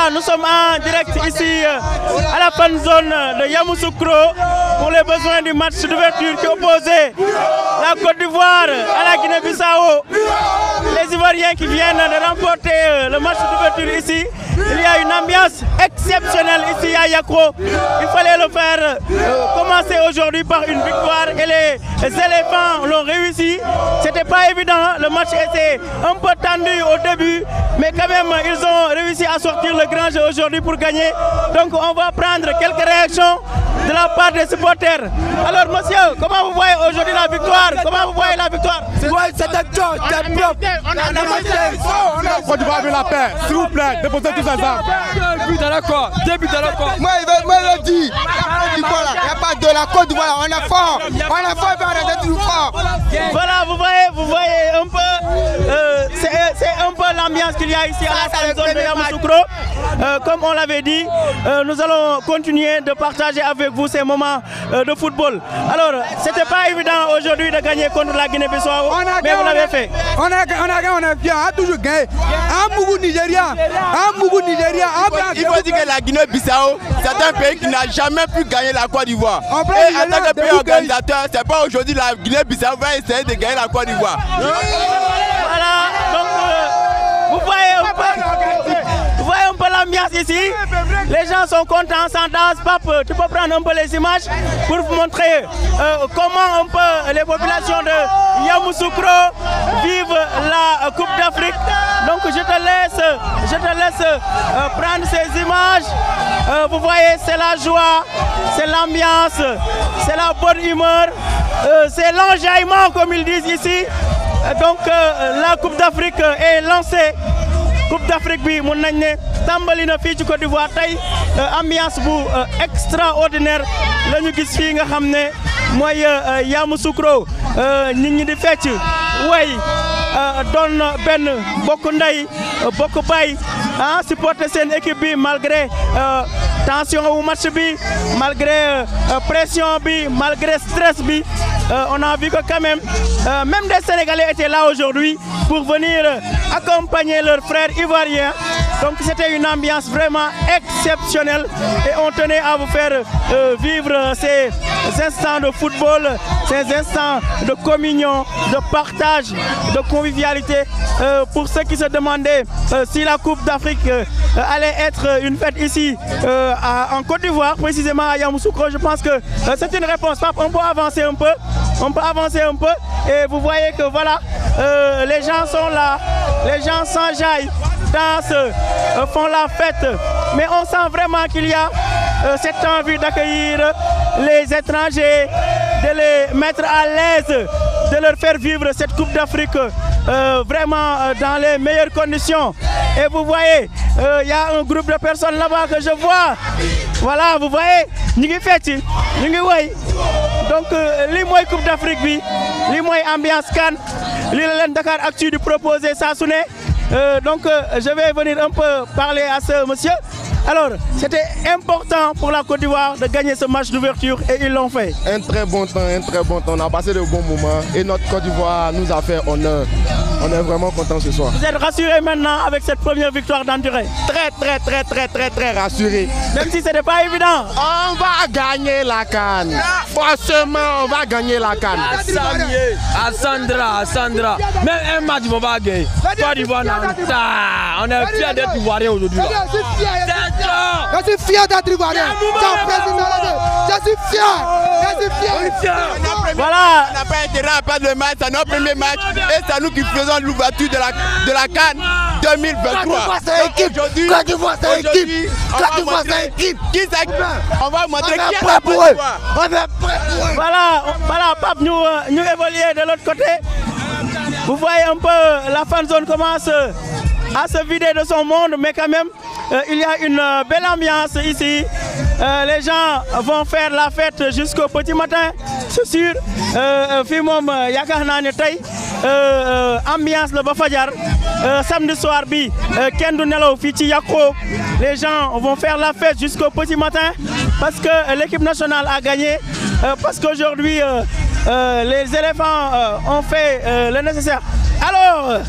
Voilà, nous sommes en direct ici à la fan zone de Yamoussoukro pour les besoins du match d'ouverture qui opposait la Côte d'Ivoire à la Guinée-Bissau. Les Ivoiriens qui viennent de remporter le match d'ouverture ici. Il y a une ambiance exceptionnelle ici à Yakro. Il fallait le faire commencer aujourd'hui par une victoire et les éléphants l'ont réussi. C'était pas évident, le match était un peu tendu au début, mais quand même ils ont réussi à sortir le grand jeu aujourd'hui pour gagner. Donc on va prendre quelques réactions de la part des supporters. Alors monsieur, comment vous voyez aujourd'hui la victoire? Comment vous voyez la victoire? C'était top, c'était top. On a Côte la paix, s'il vous plaît, déposez tous les armes. 2 buts dans le corps, 2 buts dans le corps. Moi je dis, il n'y a pas de la Côte d'Ivoire, on est fort, on est fort, on est toujours fort. Voilà, vous voyez un peu, c'est un peu l'ambiance qu'il y a ici à la zone de Yamoussoukro. Comme on l'avait dit, nous allons continuer de partager avec vous ces moments de football. Alors, c'était pas évident aujourd'hui de gagner contre la Guinée-Bissau, mais vous l'avez fait. On a gagné, on est bien, on a toujours gagné. Amougou Nigeria, Amougou Nigeria. Il faut dire que la Guinée-Bissau, c'est un pays qui n'a jamais pu gagner la Côte d'Ivoire. Et en tant que pays organisateur, c'est pas aujourd'hui la Guinée-Bissau va essayer de gagner la Côte d'Ivoire. Voilà, donc vous voyez un peu l'ambiance ici. Les gens sont contents, s'entendent. Pape, tu peux prendre un peu les images pour vous montrer comment un peu les populations de Yamoussoukro vivent la Coupe d'Afrique. Donc je te laisse prendre ces images. Vous voyez, c'est la joie, c'est l'ambiance, c'est la bonne humeur, c'est l'enjaillement comme ils disent ici. Donc la Coupe d'Afrique est lancée. Coupe d'Afrique bi mun nañ ne tàmbali na fii ci Côte d'Ivoire tey ambiance bu extraordinaire la ñu gis fii nga xam ne mooy Yamoussoukro nit ñi di fecc way doon benn bokk ndey bokk bay supporter seen équipe bi malgré tension wu match bi, malgré pression bi, malgré stress bi. On a vu que quand même des Sénégalais étaient là aujourd'hui pour venir accompagner leurs frères ivoiriens. Donc c'était une ambiance vraiment exceptionnelle et on tenait à vous faire vivre ces instants de football, ces instants de communion, de partage, de convivialité. Pour ceux qui se demandaient si la Coupe d'Afrique allait être une fête ici en Côte d'Ivoire, précisément à Yamoussoukro, je pense que c'est une réponse. On peut avancer un peu. On peut avancer un peu et vous voyez que voilà, les gens sont là, les gens s'enjaillent, dansent, font la fête. Mais on sent vraiment qu'il y a cette envie d'accueillir les étrangers, de les mettre à l'aise, de leur faire vivre cette Coupe d'Afrique vraiment dans les meilleures conditions. Et vous voyez, il y a un groupe de personnes là-bas que je vois. Voilà, vous voyez, ñu ngi fecc, ñu ngi woy. Donc lii mooy Coupe d'Afrique bi, lii mooy ambiance CAN, lii la leen Dakaractu di proposer saa su ne. Donc je vais venir un peu parler à ce monsieur. Alors, c'était important pour la Côte d'Ivoire de gagner ce match d'ouverture et ils l'ont fait. Un très bon temps. On a passé de bons moments et notre Côte d'Ivoire nous a fait honneur. On est vraiment content ce soir. Vous êtes rassurés maintenant avec cette première victoire d'Anduré? Très rassuré. Même si ce n'était pas évident. On va gagner la CAN. Forcément, on va gagner la CAN. Sandra. Même un match, on va gagner. Côte d'Ivoire, on est fiers d'être Ivoiriens aujourd'hui. Je suis fier d'être Ivoirien. Je suis fier. Voilà. On n'a pas intérêt à perdre le match, c'est notre premier match et c'est nous qui faisons l'ouverture de la CAN 2023. Côte d'Ivoire, c'est équipe. On va montrer qui est prêt pour eux. On est prêt pour eux. Voilà, Pape, nous évoluons de l'autre côté. Vous voyez un peu la fan zone commence à se vider de son monde, mais quand même, il y a une belle ambiance ici. Les gens vont faire la fête jusqu'au petit matin, c'est sûr. Fii moom yaakaar naa ne tey ambiance la ba fajar samedi soir bi kenn du nelaw fii ci Yakro. Les gens vont faire la fête jusqu'au petit matin parce que l'équipe nationale a gagné, parce qu'aujourd'hui les éléphants ont fait le nécessaire. Alors